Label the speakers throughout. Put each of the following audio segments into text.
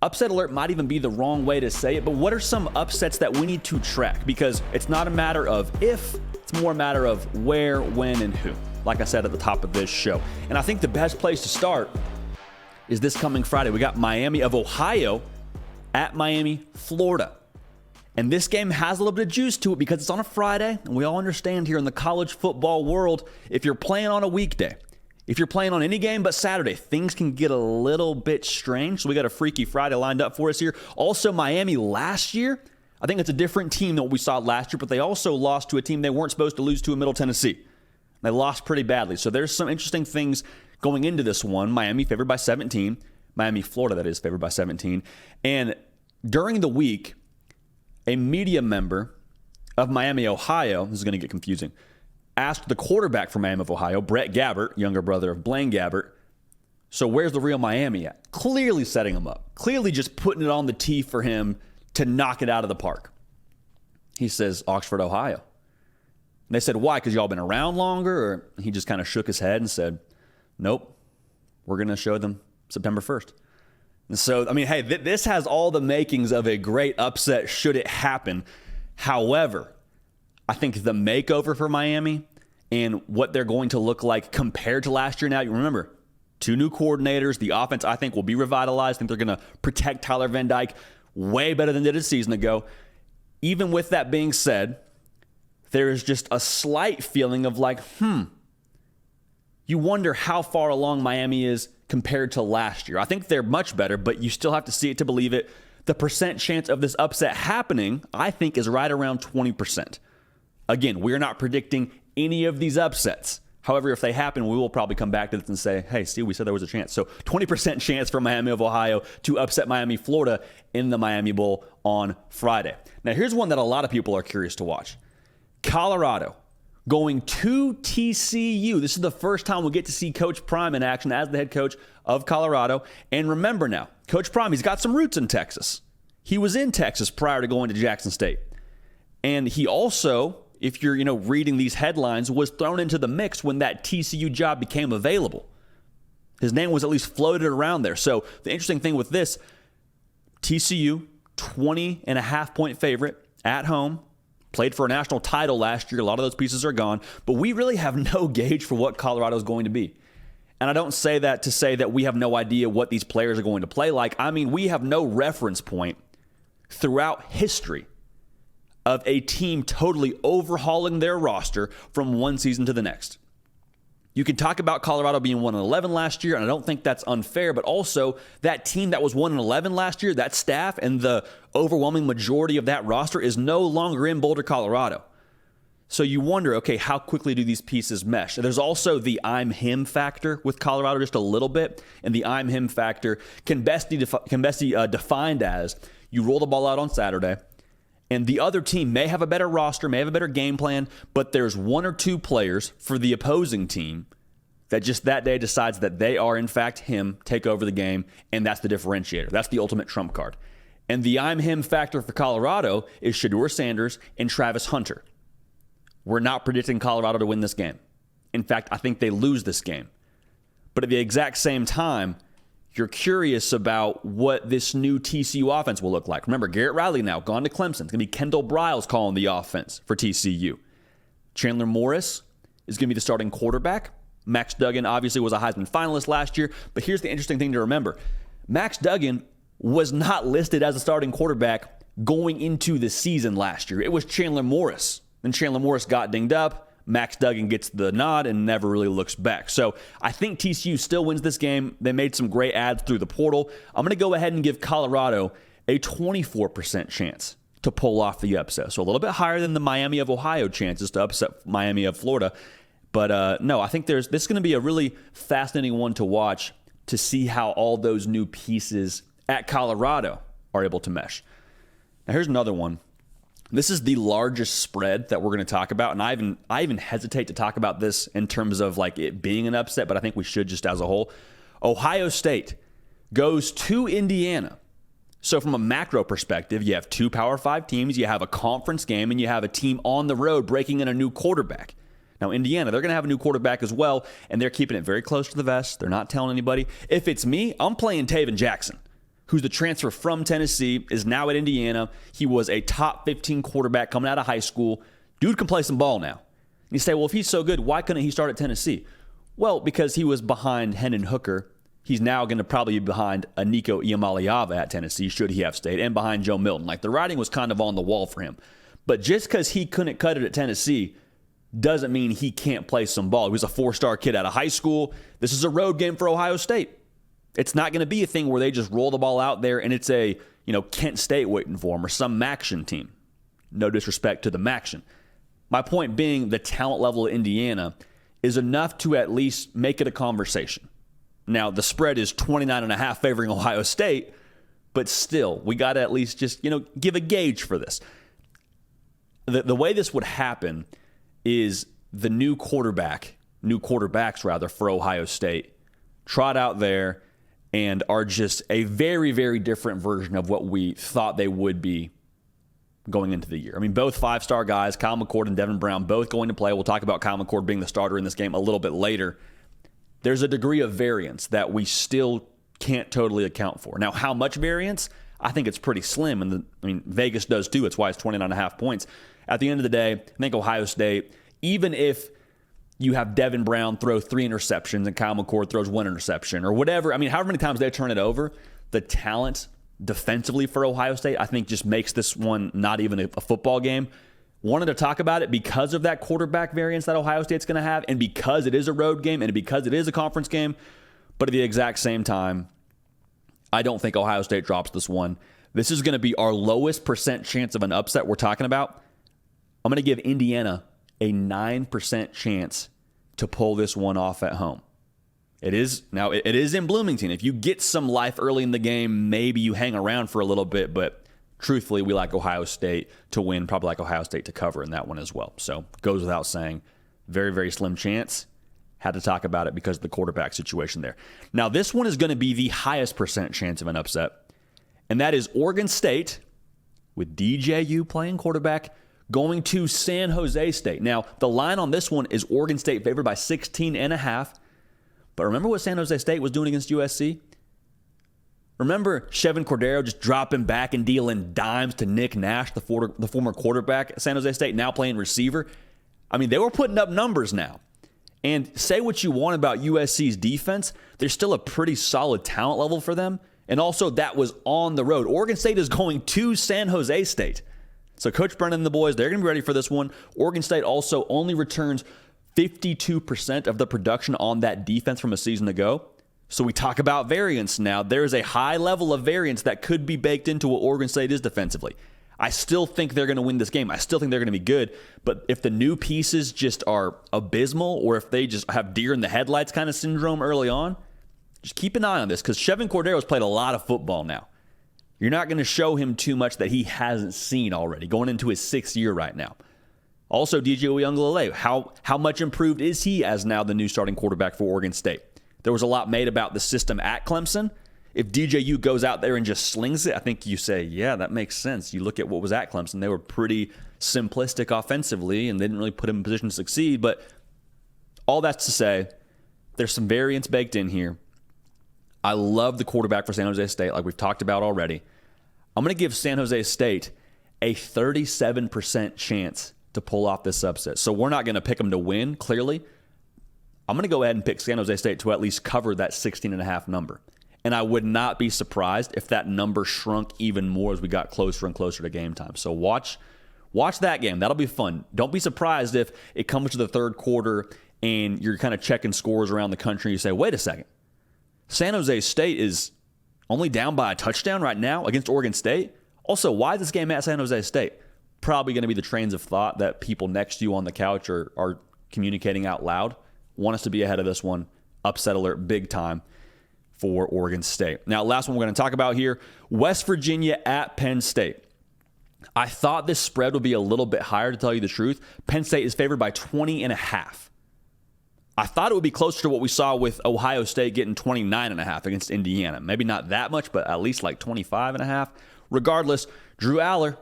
Speaker 1: Upset alert might even be the wrong way to say it, but what are some upsets that we need to track? Because it's not a matter of if, it's more a matter of where, when, and who, like I said at the top of this show. And I think the best place to start is this coming Friday. We got Miami of Ohio at Miami, Florida. And this game has a little bit of juice to it because it's on a Friday, and we all understand here in the college football world, if you're playing on a weekday, if you're playing on any game but Saturday, things can get a little bit strange. So we got a Freaky Friday lined up for us here. Also, Miami last year, I think it's a different team than what we saw last year, but they also lost to a team they weren't supposed to lose to in Middle Tennessee. They lost pretty badly. So there's some interesting things going into this one. Miami favored by 17. Miami, Florida, that is, favored by 17. And during the week, a media member of Miami, Ohio, this is going to get confusing, asked the quarterback for Miami of Ohio, Brett Gabbert, younger brother of Blaine Gabbert, so where's the real Miami at? Clearly setting him up. Clearly just putting it on the tee for him to knock it out of the park. He says, Oxford, Ohio. And they said, why? Because y'all been around longer? Or he just kind of shook his head and said, nope, we're going to show them September 1st. And so, I mean, hey, this has all the makings of a great upset should it happen. However, I think the makeover for Miami and what they're going to look like compared to last year now, you remember, 2 new coordinators. The offense, I think, will be revitalized. I think they're going to protect Tyler Van Dyke way better than they did a season ago. Even with that being said, there is just a slight feeling of like, you wonder how far along Miami is compared to last year. I think they're much better, but you still have to see it to believe it. The percent chance of this upset happening, I think, is right around 20%. Again, we're not predicting any of these upsets. However, if they happen, we will probably come back to this and say, hey, see, we said there was a chance. So 20% chance for Miami of Ohio to upset Miami, Florida in the Miami Bowl on Friday. Now, here's one that a lot of people are curious to watch. Colorado going to TCU. This is the first time we'll get to see Coach Prime in action as the head coach of Colorado. And remember now, Coach Prime, he's got some roots in Texas. He was in Texas prior to going to Jackson State. And he also, if you're, reading these headlines, was thrown into the mix when that TCU job became available. His name was at least floated around there. So the interesting thing with this, TCU, 20.5-point favorite at home, played for a national title last year. A lot of those pieces are gone, but we really have no gauge for what Colorado is going to be. And I don't say that to say that we have no idea what these players are going to play like. I mean, we have no reference point throughout history of a team totally overhauling their roster from one season to the next. You can talk about Colorado being 1-11 last year, and I don't think that's unfair, but also that team that was 1-11 last year, that staff and the overwhelming majority of that roster is no longer in Boulder, Colorado. So you wonder, okay, how quickly do these pieces mesh? There's also the I'm him factor with Colorado just a little bit, and the I'm him factor can best be defined as you roll the ball out on Saturday, and the other team may have a better roster, may have a better game plan, but there's 1 or 2 players for the opposing team that just that day decides that they are, in fact, him, take over the game, and that's the differentiator. That's the ultimate trump card. And the I'm him factor for Colorado is Shedeur Sanders and Travis Hunter. We're not predicting Colorado to win this game. In fact, I think they lose this game. But at the exact same time, you're curious about what this new TCU offense will look like. Remember, Garrett Riley now gone to Clemson. It's going to be Kendall Briles calling the offense for TCU. Chandler Morris is going to be the starting quarterback. Max Duggan obviously was a Heisman finalist last year, but here's the interesting thing to remember. Max Duggan was not listed as a starting quarterback going into the season last year. It was Chandler Morris. Then Chandler Morris got dinged up. Max Duggan gets the nod and never really looks back. So I think TCU still wins this game. They made some great adds through the portal. I'm going to go ahead and give Colorado a 24% chance to pull off the upset. So a little bit higher than the Miami of Ohio chances to upset Miami of Florida. But no, I think this is going to be a really fascinating one to watch to see how all those new pieces at Colorado are able to mesh. Now here's another one. This is the largest spread that we're going to talk about, and I even hesitate to talk about this in terms of like it being an upset, but I think we should just as a whole. Ohio State goes to Indiana. So from a macro perspective, you have 2 Power 5 teams, you have a conference game, and you have a team on the road breaking in a new quarterback. Now, Indiana, they're going to have a new quarterback as well, and they're keeping it very close to the vest. They're not telling anybody. If it's me, I'm playing Taven Jackson. who's the transfer from Tennessee, is now at Indiana. He was a top 15 quarterback coming out of high school. Dude can play some ball now. You say, well, if he's so good, why couldn't he start at Tennessee? Well, because he was behind Hendon Hooker. He's now going to probably be behind a Nico Iamaleava at Tennessee, should he have stayed, and behind Joe Milton. Like, the writing was kind of on the wall for him. But just because he couldn't cut it at Tennessee doesn't mean he can't play some ball. He was a 4-star kid out of high school. This is a road game for Ohio State. It's not going to be a thing where they just roll the ball out there and it's a, Kent State waiting for him or some Maction team. No disrespect to the Maction. My point being, the talent level of Indiana is enough to at least make it a conversation. Now, the spread is 29.5 favoring Ohio State, but still, we got to at least just, give a gauge for this. The way this would happen is the new quarterbacks for Ohio State trot out there and are just a very, very different version of what we thought they would be going into the year. I mean, both 5-star guys, Kyle McCord and Devin Brown, both going to play. We'll talk about Kyle McCord being the starter in this game a little bit later. There's a degree of variance that we still can't totally account for. Now, how much variance? I think it's pretty slim. And Vegas does too. It's why it's 29.5 points. At the end of the day, I think Ohio State, even if you have Devin Brown throw 3 interceptions and Kyle McCord throws 1 interception or whatever, however many times they turn it over, the talent defensively for Ohio State, I think, just makes this one not even a football game. Wanted to talk about it because of that quarterback variance that Ohio State's going to have, and because it is a road game and because it is a conference game. But at the exact same time, I don't think Ohio State drops this one. This is going to be our lowest percent chance of an upset we're talking about. I'm going to give Indiana a 9% chance to pull this one off at home. It is in Bloomington. If you get some life early in the game, maybe you hang around for a little bit, but truthfully, we like Ohio State to win, probably like Ohio State to cover in that one as well. So goes without saying, very, very slim chance. Had to talk about it because of the quarterback situation there. Now, this one is going to be the highest percent chance of an upset, and that is Oregon State with DJU playing quarterback going to San Jose State. Now, the line on this one is Oregon State favored by 16.5. But remember what San Jose State was doing against USC? Remember Chevin Cordero just dropping back and dealing dimes to Nick Nash, the former quarterback at San Jose State, now playing receiver? They were putting up numbers now. And say what you want about USC's defense, there's still a pretty solid talent level for them. And also, that was on the road. Oregon State is going to San Jose State. So Coach Brennan and the boys, they're going to be ready for this one. Oregon State also only returns 52% of the production on that defense from a season ago. So we talk about variance now. There's a high level of variance that could be baked into what Oregon State is defensively. I still think they're going to win this game. I still think they're going to be good. But if the new pieces just are abysmal, or if they just have deer in the headlights kind of syndrome early on, just keep an eye on this, because Chevin Cordero's played a lot of football now. You're not going to show him too much that he hasn't seen already, going into his 6th year right now. Also, DJ Uiagalelei, how much improved is he as now the new starting quarterback for Oregon State? There was a lot made about the system at Clemson. If DJU goes out there and just slings it, I think you say, yeah, that makes sense. You look at what was at Clemson. They were pretty simplistic offensively, and they didn't really put him in position to succeed. But all that's to say, there's some variance baked in here. I love the quarterback for San Jose State, like we've talked about already. I'm going to give San Jose State a 37% chance to pull off this upset. So we're not going to pick them to win, clearly. I'm going to go ahead and pick San Jose State to at least cover that 16.5 number. And I would not be surprised if that number shrunk even more as we got closer and closer to game time. So watch that game. That'll be fun. Don't be surprised if it comes to the third quarter and you're kind of checking scores around the country and you say, wait a second. San Jose State is only down by a touchdown right now against Oregon State. Also, why is this game at San Jose State? Probably going to be the trains of thought that people next to you on the couch are communicating out loud. Want us to be ahead of this one. Upset alert big time for Oregon State. Now, last one we're going to talk about here, West Virginia at Penn State. I thought this spread would be a little bit higher, to tell you the truth. Penn State is favored by 20.5. I thought it would be closer to what we saw with Ohio State getting 29.5 against Indiana. Maybe not that much, but at least like 25.5. Regardless, Drew Aller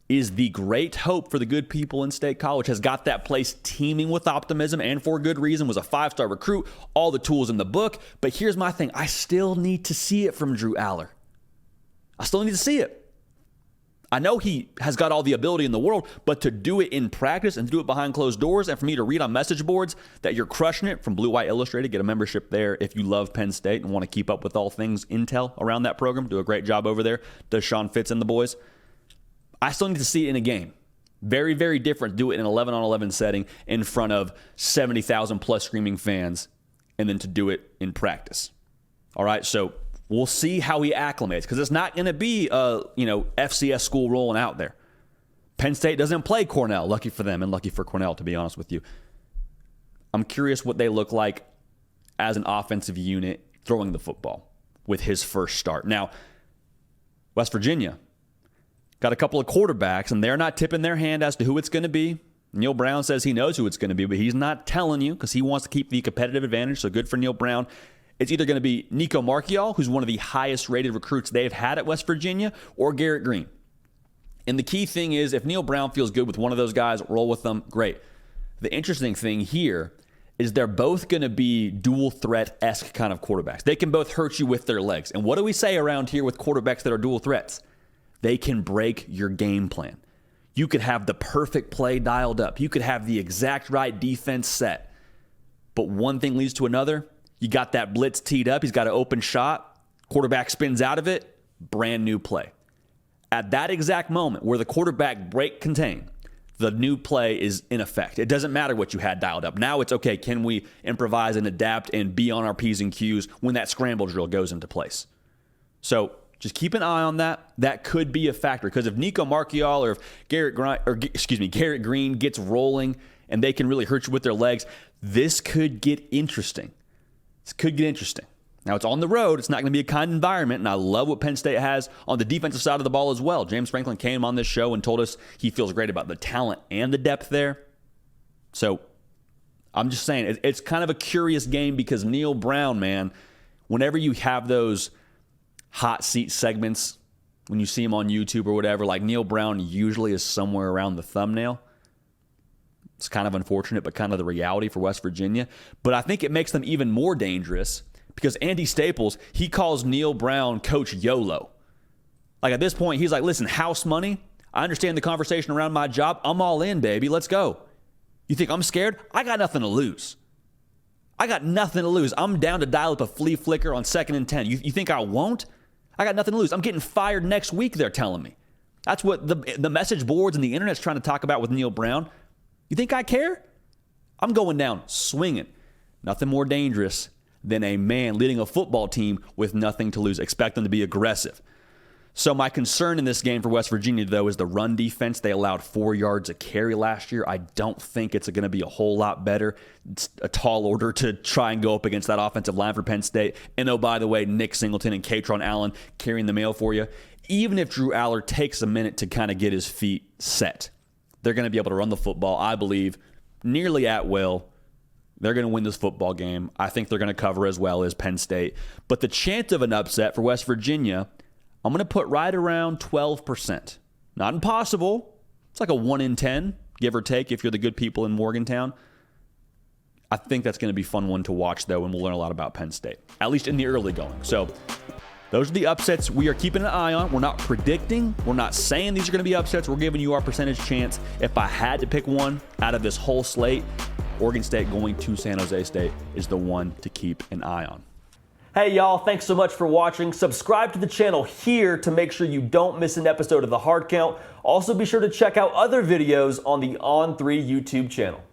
Speaker 1: is the great hope for the good people in State College, has got that place teeming with optimism, and for good reason, was a 5-star recruit, all the tools in the book. But here's my thing. I still need to see it from Drew Aller. I still need to see it. I know he has got all the ability in the world, but to do it in practice and do it behind closed doors and for me to read on message boards that you're crushing it from Blue White Illustrated, get a membership there if you love Penn State and want to keep up with all things intel around that program. Do a great job over there. Does Sean Fitz and the boys. I still need to see it in a game. Very, very different. Do it in an 11-on-11 setting in front of 70,000 plus screaming fans and then to do it in practice. All right, so we'll see how he acclimates because it's not going to be a FCS school rolling out there. Penn State doesn't play Cornell. Lucky for them and lucky for Cornell, to be honest with you. I'm curious what they look like as an offensive unit throwing the football with his first start. Now, West Virginia got a couple of quarterbacks, and they're not tipping their hand as to who it's going to be. Neil Brown says he knows who it's going to be, but he's not telling you because he wants to keep the competitive advantage, so good for Neil Brown. It's either going to be Nico Marchiol, who's one of the highest rated recruits they've had at West Virginia, or Garrett Green. And the key thing is, if Neil Brown feels good with one of those guys, roll with them, great. The interesting thing here is they're both going to be dual threat-esque kind of quarterbacks. They can both hurt you with their legs. And what do we say around here with quarterbacks that are dual threats? They can break your game plan. You could have the perfect play dialed up. You could have the exact right defense set. But one thing leads to another. You got that blitz teed up. He's got an open shot. Quarterback spins out of it. Brand new play. At that exact moment where the quarterback break contain, the new play is in effect. It doesn't matter what you had dialed up. Now it's okay. Can we improvise and adapt and be on our P's and Q's when that scramble drill goes into place? So just keep an eye on that. That could be a factor because if Nico Marchiol or if Garrett Green gets rolling and they can really hurt you with their legs, this could get interesting. Now, it's on the road. It's not going to be a kind environment, and I love what Penn State has on the defensive side of the ball as well. James Franklin came on this show and told us he feels great about the talent and the depth there. So I'm just saying it's kind of a curious game because Neil Brown, man, whenever you have those hot seat segments, when you see him on YouTube or whatever, like Neil Brown usually is somewhere around the thumbnail. It's kind of unfortunate, but kind of the reality for West Virginia. But I think it makes them even more dangerous because Andy Staples, he calls Neil Brown Coach YOLO. Like at this point, he's like, listen, house money. I understand the conversation around my job. I'm all in, baby. Let's go. You think I'm scared? I got nothing to lose. I'm down to dial up a flea flicker on 2nd and 10. You think I won't? I got nothing to lose. I'm getting fired next week, they're telling me. That's what the message boards and the internet's trying to talk about with Neil Brown. You think I care? I'm going down swinging. Nothing more dangerous than a man leading a football team with nothing to lose. Expect them to be aggressive. So my concern in this game for West Virginia, though, is the run defense. They allowed 4 yards a carry last year. I don't think it's going to be a whole lot better. It's a tall order to try and go up against that offensive line for Penn State. And oh, by the way, Nick Singleton and Katron Allen carrying the mail for you. Even if Drew Aller takes a minute to kind of get his feet set, they're going to be able to run the football, I believe, nearly at will. They're going to win this football game. I think they're going to cover as well as Penn State. But the chance of an upset for West Virginia, I'm going to put right around 12%. Not impossible. It's like a 1 in 10, give or take, if you're the good people in Morgantown. I think that's going to be a fun one to watch, though, and we'll learn a lot about Penn State, at least in the early going. So those are the upsets we are keeping an eye on. We're not predicting. We're not saying these are going to be upsets. We're giving you our percentage chance. If I had to pick one out of this whole slate, Oregon State going to San Jose State is the one to keep an eye on. Hey, y'all. Thanks so much for watching. Subscribe to the channel here to make sure you don't miss an episode of The Hard Count. Also, be sure to check out other videos on the On3 YouTube channel.